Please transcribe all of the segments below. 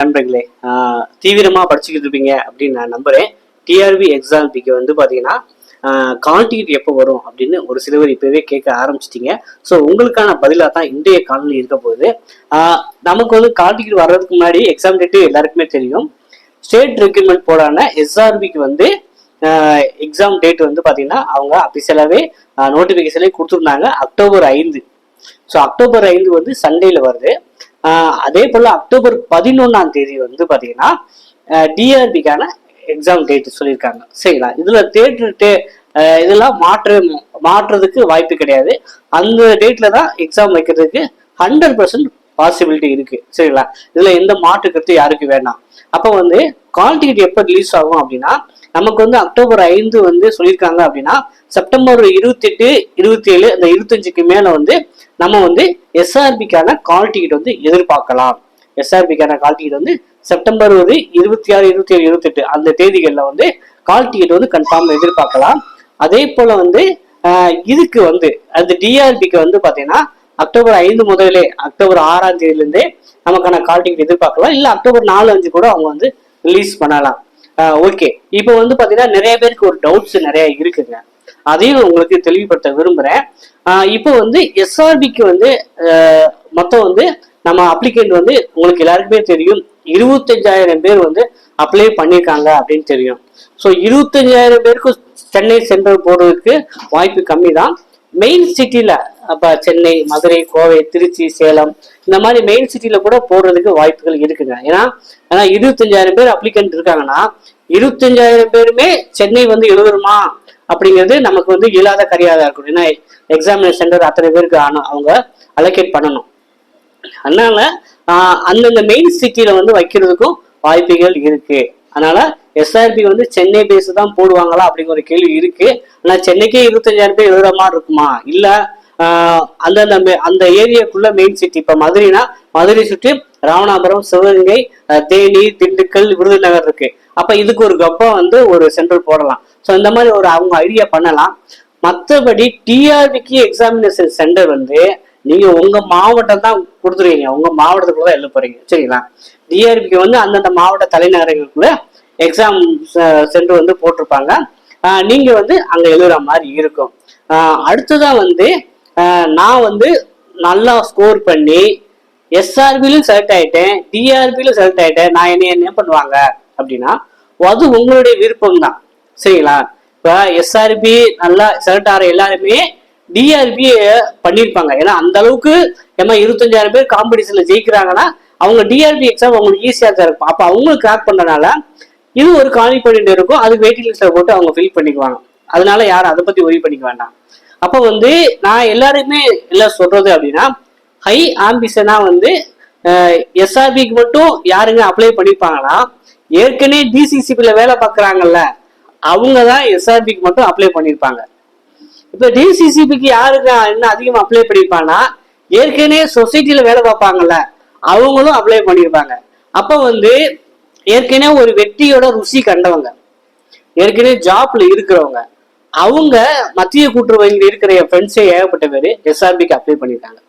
நண்பர்களே, தீவிரமா படிச்சுக்கிட்டு இருப்பீங்க அப்படின்னு நான் நம்புறேன். டிஆர்பி எக்ஸாம்பிக்கு வந்து பாத்தீங்கன்னா கால் டிக்கெட் எப்போ வரும் அப்படின்னு ஒரு சிலவர் இப்பவே கேட்க ஆரம்பிச்சிட்டீங்க. ஸோ உங்களுக்கான பதிலாக தான் இன்றைய காணொலி இருக்க போகுது. நமக்கு வந்து கால் டிக்கெட் வர்றதுக்கு முன்னாடி எக்ஸாம் டேட்டு எல்லாருக்குமே தெரியும். ஸ்டேட் ரெக்ரூட்மெண்ட் போர்டான எஸ்ஆர்பிக்கு வந்து எக்ஸாம் டேட் வந்து பாத்தீங்கன்னா அவங்க அபிஷியலாவே நோட்டிபிகேஷன்லேயே கொடுத்துருந்தாங்க அக்டோபர் 5. ஸோ அக்டோபர் 5 வந்து சண்டேல வருது. அதே போல அக்டோபர் 11ஆம் தேதி வந்து பாத்தீங்கன்னா டிஆர்பிக்கான எக்ஸாம் டேட் சொல்லியிருக்காங்க. சரிங்களா? இதுல தேட்டு இதெல்லாம் மாற்றுறதுக்கு வாய்ப்பு கிடையாது. அந்த டேட்ல தான் எக்ஸாம் வைக்கிறதுக்கு 100% பாசிபிலிட்டி இருக்கு. சரிங்களா? இதுல எந்த மாற்று கருத்து யாருக்கு வேண்டாம். அப்ப வந்து கால் டிக்கெட் எப்ப ரிலீஸ் ஆகும் அப்படின்னா, நமக்கு வந்து அக்டோபர் 5 வந்து சொல்லியிருக்காங்க அப்படின்னா செப்டம்பர் 28, 27 அந்த 25க்கு மேல வந்து நம்ம வந்து எஸ்ஆர்பிக்கான கால் டிக்கெட் வந்து எதிர்பார்க்கலாம். எஸ்ஆர்பிக்கான கால் டிக்கெட் வந்து செப்டம்பர் 26, 27, 28 அந்த தேதிகளில் வந்து கால் டிக்கெட் வந்து கன்ஃபார்ம் எதிர்பார்க்கலாம். அதே போல வந்து இதுக்கு வந்து அந்த டிஆர்பிக்கு வந்து பாத்தீங்கன்னா அக்டோபர் 5 முதலே அக்டோபர் 6ஆம் தேதியிலிருந்தே நமக்கான கால் டிக்கெட் எதிர்பார்க்கலாம். இல்ல அக்டோபர் 4, 5 கூட அவங்க வந்து ரிலீஸ் பண்ணலாம். ஓகே, இப்போ வந்து பாத்தீங்கன்னா நிறைய பேருக்கு ஒரு டவுட்ஸ் நிறைய இருக்குங்க. அதையும் உங்களுக்கு தெளிவுபடுத்த விரும்புறேன். இப்போ வந்து எஸ்ஆர்பிக்கு வந்து மொத்தம் வந்து நம்ம அப்ளிகேண்ட் வந்து உங்களுக்கு எல்லாருக்குமே தெரியும் 25,000 பேர் வந்து அப்ளை பண்ணியிருக்காங்க அப்படின்னு தெரியும். ஸோ 25,000 பேருக்கு சென்னை சென்ட்ரல் போடுறதுக்கு வாய்ப்பு கம்மி தான். மெயின் சிட்டில அப்ப சென்னை, மதுரை, கோவை, திருச்சி, சேலம் இந்த மாதிரி மெயின் சிட்டில கூட போடுறதுக்கு வாய்ப்புகள் இருக்குங்க. ஏன்னா 25,000 பேர் அப்ளிகன்ட் இருக்காங்கன்னா 25,000 பேருமே சென்னை வந்து எழுதுமா அப்படிங்கிறது நமக்கு வந்து இயலாத கரியாதா இருக்கும். ஏன்னா எக்ஸாமினேஷன் சென்டர் அத்தனை பேருக்கு அவங்க அலோகேட் பண்ணணும். அதனால அந்தந்த மெயின் சிட்டில வந்து வைக்கிறதுக்கும் வாய்ப்புகள் இருக்கு. அதனால எஸ்ஆர்பி வந்து சென்னை பேஸ் தான் போடுவாங்களா அப்படிங்கிற ஒரு கேள்வி இருக்கு. ஆனா சென்னைக்கே 25,000 பேர் எழுதுற மாதிரி இருக்குமா? இல்ல அந்த ஏரியாக்குள்ள மெயின் சிட்டி இப்ப மதுரைனா மதுரை சுற்றி ராமநாதபுரம், சிவகங்கை, தேனி, திண்டுக்கல், விருதுநகர் இருக்கு. அப்ப இதுக்கு ஒரு கப்பா வந்து ஒரு சென்ட்ரல் போடலாம். ஸோ இந்த மாதிரி ஒரு அவங்க ஐடியா பண்ணலாம். மற்றபடி டிஆர்பிக்கு எக்ஸாமினேஷன் சென்டர் வந்து நீங்க உங்க மாவட்டம் தான் கொடுத்துருவீங்க. உங்க மாவட்டத்துக்குள்ள தான் எழுத போறீங்க. சரிங்களா? டிஆர்பிக்கு வந்து அந்தந்த மாவட்ட தலைநகரங்களுக்குள்ள எக்ஸாம் சென்டர் வந்து போட்டிருப்பாங்க. நீங்க வந்து அங்க எழுதுற மாதிரி இருக்கும். அடுத்ததான் வந்து நான் வந்து நல்லா ஸ்கோர் பண்ணி எஸ்ஆர்பிலும் செலக்ட் ஆயிட்டேன், டிஆர்பிலும் செலக்ட் ஆயிட்டேன். நான் என்ன பண்ணுவாங்க அப்படின்னா அது உங்களுடைய விருப்பம் தான். சரிங்களா? இப்ப எஸ்ஆர்பி நல்லா செலக்ட் ஆகிற எல்லாருமே டிஆர்பி பண்ணியிருப்பாங்க. ஏன்னா அந்த அளவுக்கு 25,000 பேர் காம்படிஷன்ல ஜெயிக்கிறாங்கன்னா அவங்க டிஆர்பி எக்ஸாம் அவங்களுக்கு ஈஸியா தான் இருக்கும். அப்ப அவங்களுக்கு கிராக் பண்றதுனால இது ஒரு காலி பண்ணிட்டு இருக்கும். அது வெயிட்டிங் லிஸ்ட்ல போட்டு அவங்க ஃபில் பண்ணிக்குவாங்க. அதனால யாரும் அதை பத்தி ஒரி பண்ணிக்க வேண்டாம். அப்ப வந்து நான் எல்லாருமே எல்லாம் சொல்றது அப்படின்னா ஹை ஆம்பிஷனா வந்து எஸ்ஆர்பிக்கு மட்டும் யாருங்க அப்ளை பண்ணிப்பாங்கன்னா ஏற்கனவே டிசிசிபில வேலை பார்க்குறாங்கல்ல அவங்கதான் எஸ்ஆர்பிக்கு மட்டும் அப்ளை பண்ணியிருப்பாங்க. இப்ப டிசிசிபிக்கு யாருங்க இன்னும் அதிகமா அப்ளை பண்ணிருப்பாங்கன்னா ஏற்கனவே சொசைட்டில வேலை பார்ப்பாங்கல்ல அவங்களும் அப்ளை பண்ணியிருப்பாங்க. அப்ப வந்து ஏற்கனவே ஒரு வெற்றியோட ருசி கண்டவங்க, ஏற்கனவே ஜாப்ல இருக்கிறவங்க, அவங்க மத்திய கூட்டுறவுல இருக்கிற என் ஃப்ரெண்ட்ஸே ஏகப்பட்ட பேரு எஸ்ஆர்பிக்கு அப்ளை பண்ணியிருக்காங்க.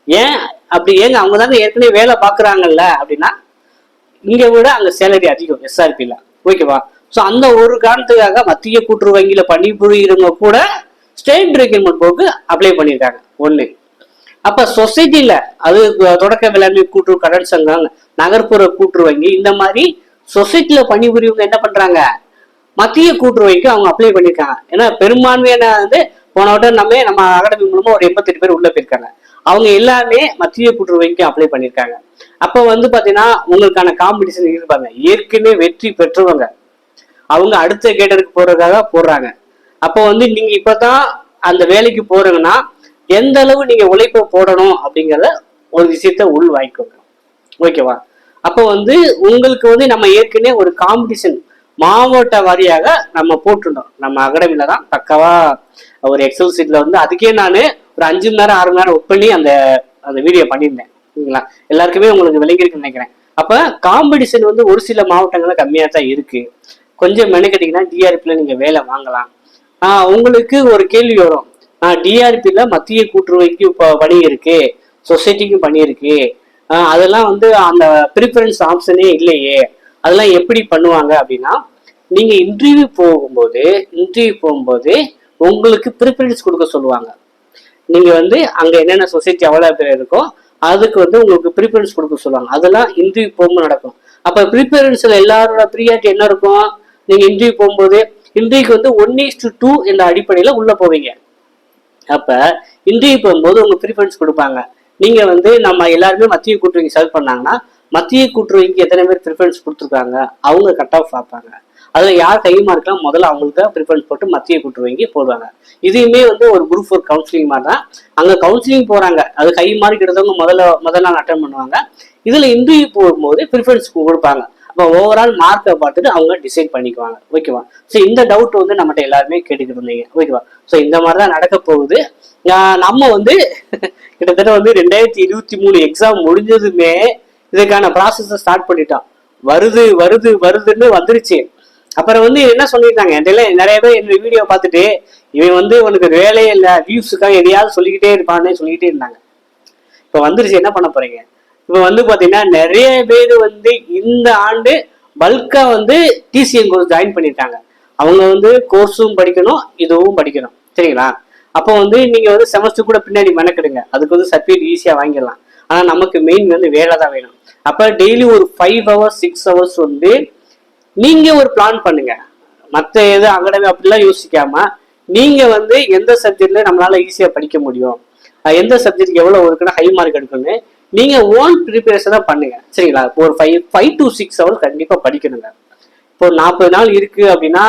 ஏன் அப்படி? ஏங்க அவங்க தாங்க ஏற்கனவே வேலை பார்க்குறாங்கல்ல அப்படின்னா இங்க விட அங்க சேலரி அதிகம் எஸ்ஆர்பில. ஓகேவா? ஸோ அந்த ஒரு காரணத்துக்காக மத்திய கூட்டுறவு வங்கியில பணிபுரிகிறவங்க கூட ஸ்டேட் ரெக்ரூட்மெண்ட் போக்கு அப்ளை பண்ணியிருக்காங்க. ஒண்ணு. அப்ப சொசைட்டில அது தொடக்க வேளாண்மை கூட்டுறவு கடன் சங்கம், நகர்ப்புற கூட்டுறவு வங்கி இந்த மாதிரி சொசைட்டில பணிபுரியவங்க என்ன பண்றாங்க? மத்திய கூட்டுறவு வங்கிக்கு அவங்க அப்ளை பண்ணியிருக்காங்க. ஏன்னா பெரும்பான்மையான வந்து போன வட்டம் நம்ம அகாடமி மூலமா ஒரு 88 பேர் உள்ள போயிருக்காங்க. அவங்க எல்லாமே மத்திய கூட்டுறவு வங்கிக்கு அப்ளை பண்ணியிருக்காங்க. அப்ப வந்து பாத்தீங்கன்னா உங்களுக்கான காம்படிஷன் இருப்பாங்க. ஏற்கனவே வெற்றி பெற்றவங்க அவங்க அடுத்த கேட்டருக்கு போறதுக்காக போடுறாங்க. அப்போ வந்து நீங்க இப்பதான் அந்த வேலைக்கு போறீங்கன்னா எந்த அளவு நீங்க உழைப்ப போடணும் அப்படிங்கிறத ஒரு விஷயத்த உள் வாங்கிக்கோங்க. ஓகேவா? அப்போ வந்து உங்களுக்கு வந்து நம்ம ஏற்கனவே ஒரு காம்படிஷன் மாவட்ட வாரியாக நம்ம போட்டிருந்தோம். நம்ம அகாடமில தான் பக்கவா ஒரு எக்ஸல் சீட்ல வந்து அதுக்கே நான் ஒரு 5 மணி நேரம் 6 மணி நேரம் ஒர்க் பண்ணி அந்த வீடியோ பண்ணியிருந்தேன். சரிங்களா? எல்லாருக்குமே உங்களுக்கு விளங்கியிருக்குன்னு நினைக்கிறேன். அப்ப காம்படிஷன் வந்து ஒரு சில மாவட்டங்கள்ல கம்மியா தான் இருக்கு. கொஞ்சம் மெனக்கட்டிங்கன்னா டிஆர்பில நீங்க வேலை வாங்கலாம். உங்களுக்கு ஒரு கேள்வி வரும், டிஆர்பில மத்திய கூட்டுறவுக்கு பணி இருக்கு, சொசைட்டிக்கும் பணி இருக்கு, அதெல்லாம் வந்து அந்த ப்ரிஃபரன்ஸ் ஆப்ஷனே இல்லையே, அதெல்லாம் எப்படி பண்ணுவாங்க அப்படின்னா, நீங்க இன்டர்வியூ போகும்போது உங்களுக்கு ப்ரிஃபரன்ஸ் கொடுக்க சொல்லுவாங்க. நீங்க வந்து அங்க என்னென்ன சொசைட்டி எவ்வளவு பேர் இருக்கோ அதுக்கு வந்து உங்களுக்கு ப்ரிஃபரன்ஸ் கொடுக்க சொல்லுவாங்க. அதெல்லாம் இன்டர்வியூ போகும்போது நடக்கும். அப்ப ப்ரிஃபரன்ஸ்ல எல்லாரோட ப்ரியாரிட்டி என்ன இருக்கும்? நீங்க இன்டர்வியூ போகும்போது இன்டர்வியூக்கு வந்து 1:2 என்ற அடிப்படையில உள்ள போவீங்க. அப்ப இன்டர்வியூ போகும்போது உங்க ப்ரிஃபரன்ஸ் கொடுப்பாங்க. நீங்க வந்து நம்ம எல்லாருமே மத்திய கூட்டுறவுக்கு செலக்ட் பண்ணாங்கன்னா மத்திய கூட்டுறவுக்கு எத்தனை பேர் ப்ரிஃபரன்ஸ் கொடுத்துருக்காங்க அவங்க கட் ஆஃப் பார்ப்பாங்க. அதுல யார் கை மார்க்கலாம் முதல்ல அவங்களுக்கு தான் ப்ரிஃபரன்ஸ் போட்டு மத்திய கூட்டுறவுக்கு போடுவாங்க. இதையுமே வந்து ஒரு குரூப் 4 கவுன்சிலிங் மாதிரி தான். அங்க கவுன்சிலிங் போறாங்க, அது கை மார்க் எடுத்தவங்க முதல் நாள் அட்டன் பண்ணுவாங்க. இதுல இன்டர்வியூ போகும்போது ப்ரிஃபரன்ஸ் கொடுப்பாங்க. அப்போ ஓவரால் மார்க்கை பார்த்துட்டு அவங்க டிசைட் பண்ணிக்குவாங்க. ஓகேவா? ஸோ இந்த டவுட் வந்து நம்மகிட்ட எல்லாருமே கேட்டுக்கிட்டு இருந்தீங்க. ஓகேவா? ஸோ இந்த மாதிரி தான் நடக்க போகுது. நம்ம வந்து கிட்டத்தட்ட வந்து 2023 எக்ஸாம் முடிஞ்சதுமே இதுக்கான ப்ராசஸை ஸ்டார்ட் பண்ணிட்டோம். வருதுன்னு வந்துருச்சு. அப்புறம் வந்து என்ன சொல்லியிருந்தாங்க, என்கிட்ட நிறைய பேர் என்னோட வீடியோ பார்த்துட்டு இவன் வந்து உனக்கு வேலையே இல்லை, வியூஸுக்காக எதையாவது சொல்லிக்கிட்டே இருப்பான்னு சொல்லிக்கிட்டே இருந்தாங்க. இப்போ வந்துருச்சு, என்ன பண்ண போறீங்க? இப்போ வந்து பாத்தீங்கன்னா நிறைய பேர் வந்து இந்த ஆண்டு பல்கா வந்து டிசிஎம் கோர்ஸ் ஜாயின் பண்ணிட்டாங்க. அவங்க வந்து கோர்ஸும் படிக்கணும், இதுவும் படிக்கணும். சரிங்களா? அப்போ வந்து நீங்க வந்து செமஸ்டர் கூட பின்னாடி மெனக்கிடுங்க, அதுக்கு வந்து சர்டிஃபிகேட் ஈஸியா வாங்கிடலாம். ஆனா நமக்கு மெயின் வந்து வேலை தான் வேணும். அப்ப டெய்லி ஒரு 5 hours 6 hours வந்து நீங்க ஒரு பிளான் பண்ணுங்க. மற்ற எது அகாடமி அப்படிலாம் யோசிக்காம நீங்க வந்து எந்த சப்ஜெக்ட்ல நம்மளால ஈஸியா படிக்க முடியும், எந்த சப்ஜெக்ட் எவ்வளவு இருக்குன்னா ஹை மார்க் எடுக்கணும்னு நீங்க ஓன் ப்ரிப்பரேஷனா பண்ணுங்க. சரிங்களா? இப்போ ஒரு 5 to 6 hours கண்டிப்பா படிக்கணுங்க. இப்போ 40 நாள் இருக்கு அப்படின்னா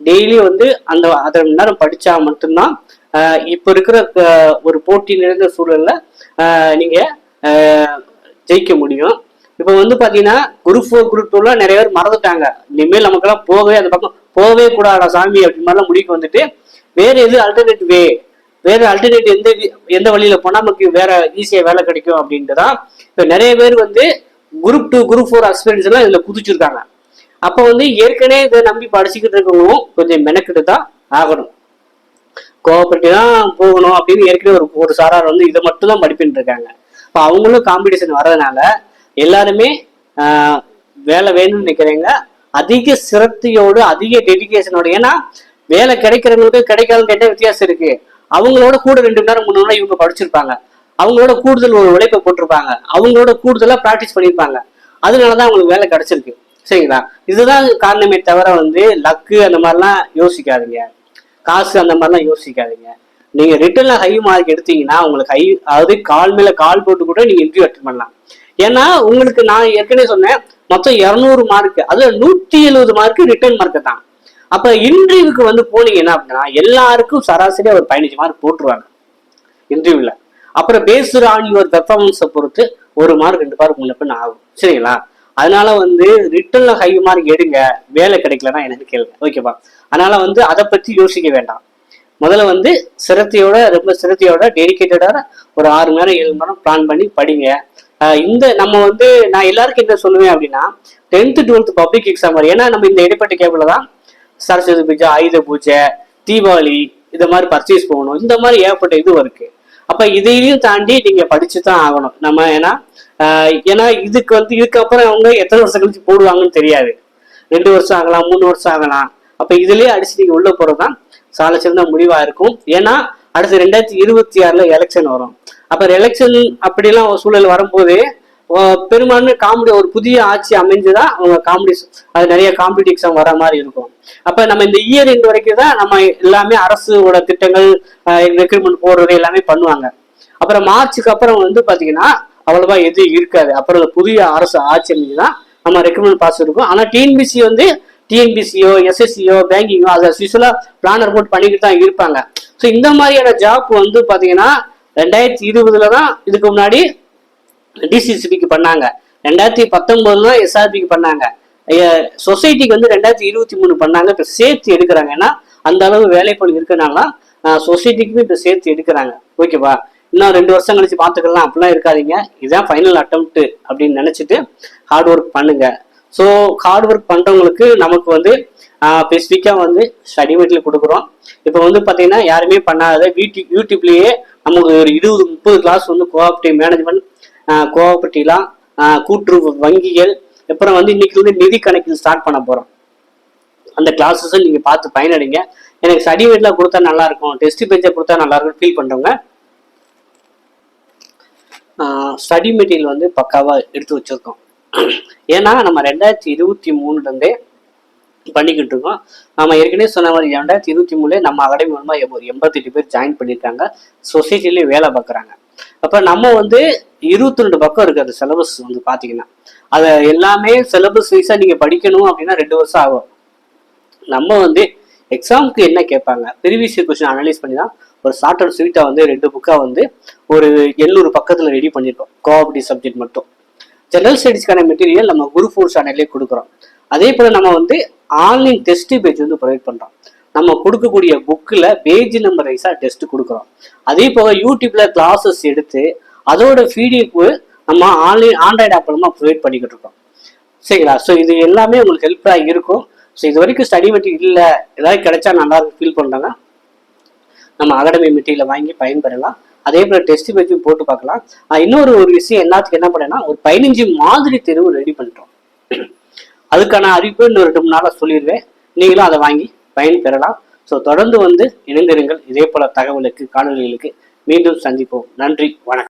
டெய்லி வந்து அந்த 1/2 மணி நேரம் படிச்சா மட்டும்தான் இப்ப இருக்கிற ஒரு போட்டி நிறைந்த சூழல்ல நீங்க ஜெயிக்க முடியும். இப்ப வந்து பாத்தீங்கன்னா குரூப் 4 குரூப் 2 நிறைய பேர் மறந்துட்டாங்க. இனிமேல் நமக்கெல்லாம் அந்த பக்கம் போகவே கூடாதா சாமி அப்படி மாதிரிலாம் முடிவுக்கு வந்துட்டு வேற எது அல்டர்னேட் எந்த வழியில போனா நமக்கு வேற ஈஸியா வேலை கிடைக்கும் அப்படின்ட்டு தான் இப்ப நிறைய பேர் வந்து குரூப் 2 குரூப் 4 அஸ்பிரன்ஸ் எல்லாம் இதுல குதிச்சிருக்காங்க. அப்ப வந்து ஏற்கனவே இதை நம்பி படிச்சுக்கிட்டு இருக்கவங்களும் கொஞ்சம் மெனக்கிட்டு தான் ஆகணும், கோஆபரேட்டிவ் தான் போகணும் அப்படின்னு ஏற்கனவே ஒரு சாரார் வந்து இதை மட்டும் தான் படிப்பின்னு இருக்காங்க. இப்போ அவங்களும் காம்படிஷன் வர்றதுனால எல்லாருமே வேலை வேணும்னு நினைக்கிறீங்க, அதிக சிரத்தையோடு அதிக டெடிகேஷனோட. ஏன்னா வேலை கிடைக்கிறவங்களுக்கு கிடைக்காதுன்னு என்ன வித்தியாசம் இருக்கு? அவங்களோட கூட 2 மணி நேரம் 3 மணி நேரம் இவங்க படிச்சிருப்பாங்க, அவங்களோட கூடுதல் ஒரு உழைப்பை போட்டிருப்பாங்க, அவங்களோட கூடுதலா ப்ராக்டிஸ் பண்ணியிருப்பாங்க, அதனாலதான் அவங்களுக்கு வேலை கிடைச்சிருக்கு. சரிங்களா? இதுதான் காரணமே தவிர வந்து லக்கு அந்த மாதிரிலாம் யோசிக்காதீங்க, காசு அந்த மாதிரிலாம் யோசிக்காதீங்க. நீங்க ரிட்டர்ன்ல ஹை மார்க் எடுத்தீங்கன்னா உங்களுக்கு அதாவது கால் மேல கால் போட்டு கூட நீங்க இன்டர்வியூ அட்டன் பண்ணலாம். ஏன்னா உங்களுக்கு நான் ஏற்கனவே சொன்னேன், மொத்தம் 200 மார்க், அதுல 170 மார்க் ரிட்டர்ன் மார்க் தான். அப்ப இன்டர்வியூக்கு வந்து போனீங்கன்னா அப்படின்னா எல்லாருக்கும் சராசரியா ஒரு 15 மார்க் போட்டுருவாங்க இன்டர்வியூல. அப்புறம் பேஸ்டு ஆன் யுவர் பெர்ஃபார்மன்ஸை பொறுத்து 1 மார்க் 2 மார்க் முன்னப்பின்னு ஆகும். சரிங்களா? அதனால வந்து ரிட்டர்ன்ல ஹை மார்க் எடுங்க, வேலை கிடைக்கலன்னா எனக்கு கேளுங்க. ஓகேவா? அதனால வந்து அதை பத்தி யோசிக்க வேண்டாம். முதல்ல வந்து ரொம்ப சிரத்தையோட டெடிக்கேட்டடா ஒரு 6 மணி நேரம் 7 மணி நேரம் பிளான் பண்ணி படிங்க. இந்த நம்ம வந்து நான் எல்லாருக்கும் என்ன சொல்லுவேன் அப்படின்னா 10th 12th பப்ளிக் எக்ஸாம் வரும். ஏன்னா நம்ம இந்த இடைப்பட்ட கேபிள்ல தான் சரஸ்வதி பூஜை, ஆயுத பூஜை, தீபாவளி இந்த மாதிரி பர்ச்சேஸ் போகணும், இந்த மாதிரி ஏகப்பட்ட இது இருக்கு. அப்ப இதையும் தாண்டி நீங்க படிச்சுதான் ஆகணும் நம்ம. ஏன்னா இதுக்கப்புறம் அவங்க எத்தனை வருஷம் கழிச்சு போடுவாங்கன்னு தெரியாது. 2 வருஷம் ஆகலாம், 3 வருஷம் ஆகலாம். அப்ப இதுலயே அடிச்சு நீங்க உள்ள போறதுதான் சால சிறந்த முடிவா இருக்கும். ஏன்னா அடுத்து 2026 எலெக்ஷன் வரும். அப்ப எலெக்ஷன் அப்படிலாம் ஒரு சூழல் வரும்போது பெரும்பாலும் ஒரு புதிய ஆட்சி அமைஞ்சுதான் அவங்க அது நிறைய காம்படிட்டிவ் எக்ஸாம் வர மாதிரி இருக்கும். அப்ப நம்ம இந்த இயர் எண்ட் வரைக்கும் தான் நம்ம எல்லாமே அரசோட திட்டங்கள் ரெக்ரூட்மெண்ட் போடுறது எல்லாமே பண்ணுவாங்க. அப்புறம் மார்ச்சுக்கு அப்புறம் வந்து பாத்தீங்கன்னா அவ்வளவா எதுவும் இருக்காது. அப்புறம் புதிய அரசு ஆட்சி அமைஞ்சுதான் நம்ம ரெக்ரூட்மெண்ட் பாஸ் இருக்கும். ஆனா டிஎன்பிசியோ எஸ்எஸ்சியோ பேங்கிங்கோ அதை யூஸ்வலா பிளானர் போட்டு பண்ணிக்கிட்டு தான் இருப்பாங்க. ஸோ இந்த மாதிரியான ஜாப் வந்து பாத்தீங்கன்னா 2020 தான் இதுக்கு முன்னாடி டிசிசிபிக்கு பண்ணாங்க, 2019 தான் எஸ்ஆர்பிக்கு பண்ணாங்க, சொசைட்டிக்கு வந்து 2023 பண்ணாங்க. இப்ப சேர்த்து எடுக்கிறாங்க. ஏன்னா அந்த அளவு வேலைப்பொருள் இருக்கனால சொசைட்டிக்குமே இப்ப சேர்த்து எடுக்கிறாங்க. ஓகேவா? இன்னும் 2 வருஷம் கழிச்சு பார்த்துக்கலாம் அப்படிலாம் இருக்காதீங்க. இதுதான் ஃபைனல் அட்டெம்ப்ட் அப்படின்னு நினைச்சிட்டு ஹார்ட் ஒர்க் பண்ணுங்க. ஸோ ஹார்ட் ஒர்க் பண்றவங்களுக்கு நமக்கு வந்து ஸ்பெசிஃபிக்கா வந்து ஸ்டடி மெட்டீரியல் கொடுக்குறோம். இப்போ வந்து பார்த்தீங்கன்னா யாருமே பண்ணாத யூடியூப்லயே நமக்கு ஒரு 20-30 கிளாஸ் வந்து கோஆப்ரேட்டிவ் மேனேஜ்மெண்ட், கோஆபரேட்டிவ்லாம், கூட்டுறவு வங்கிகள், அப்புறம் வந்து இன்னைக்கு வந்து நிதி கணக்கில் ஸ்டார்ட் பண்ண போறோம். அந்த கிளாஸஸும் நீங்க பார்த்து பயனடைங்க. எனக்கு சர்டிஃபிகேட்லாம் கொடுத்தா நல்லா இருக்கும், டெஸ்ட் பேஜை கொடுத்தா நல்லா இருக்கும் ஃபீல் பண்றவங்க ஸ்டடி மெட்டீரியல் வந்து பக்காவா எடுத்து வச்சிருக்கோம். ஏன்னா நம்ம 2023 பண்ணிக்கிட்டு இருக்கோம். நம்ம ஏற்கனவே சொன்ன மாதிரி 2023 நம்ம அகாடமி மூலமா ஒரு 88 பேர் ஜாயின் பண்ணியிருக்காங்க, சொசைட்டிலேயே வேலை பார்க்குறாங்க. அப்ப நம்ம வந்து 22 பக்கம் இருக்கு அந்த சிலபஸ் வந்து பாத்தீங்கன்னா, அதை எல்லாமே சிலபஸ் வைஸா நீங்க படிக்கணும் அப்படின்னா 2 வருஷம் ஆகும். நம்ம வந்து எக்ஸாமுக்கு என்ன கேட்பாங்க, ப்ரீவியஸ் கொஸ்டின் அனலைஸ் பண்ணி தான் ஒரு ஷார்ட் அண்ட் ஸ்வீட்டா வந்து 2 புக்கா வந்து ஒரு 700 பக்கத்துல ரெடி பண்ணிருக்கோம். கோஆபரேட்டிவ் சப்ஜெக்ட் மட்டும். ஜெனரல் ஸ்டடீஸ்க்கான மெட்டீரியல் நம்ம குரூப் 4 சேனல்லே கொடுக்குறோம். அதே போல நம்ம வந்து ஆன்லைன் டெஸ்ட் பேஜ் வந்து ப்ரொவைட் பண்றோம். நம்ம கொடுக்கக்கூடிய புக்கில் பேஜ் நம்பர் வைஸா டெஸ்ட் கொடுக்குறோம். அதே போக யூடியூப்ல கிளாஸஸ் எடுத்து அதோட பிடிஎஃப் நம்ம ஆண்ட்ராய்டு ஆப் மூலமா ப்ரொவைட் பண்ணிக்கிட்டு இருக்கோம். சரிங்களா? ஸோ இது எல்லாமே உங்களுக்கு ஹெல்ப்ஃபுல்லாக இருக்கும். ஸோ இது வரைக்கும் ஸ்டடி மெட்டீரியல் இல்லை, ஏதாவது கிடைச்சா நல்லா இருக்கும் ஃபீல் பண்ணுறாங்க, நம்ம அகாடமி மெட்டீரியலை வாங்கி பயன்பெறலாம். அதே போல டெஸ்ட் பேஜும் போட்டு பார்க்கலாம். இன்னொரு விஷயம் எல்லாத்துக்கும் என்ன பண்ணேன்னா, ஒரு 15 மாதிரி தேர்வு ரெடி பண்ணிட்டோம். அதுக்கான அறிவிப்பு இன்னும் 2-3 நாளாக சொல்லிடுவேன். நீங்களும் அதை வாங்கி பயன் பெறலாம். ஸோ தொடர்ந்து வந்து இணைந்திருங்கள். இதே போல தகவலுக்கு, காணொலிகளுக்கு மீண்டும் சந்திப்போம். நன்றி, வணக்கம்.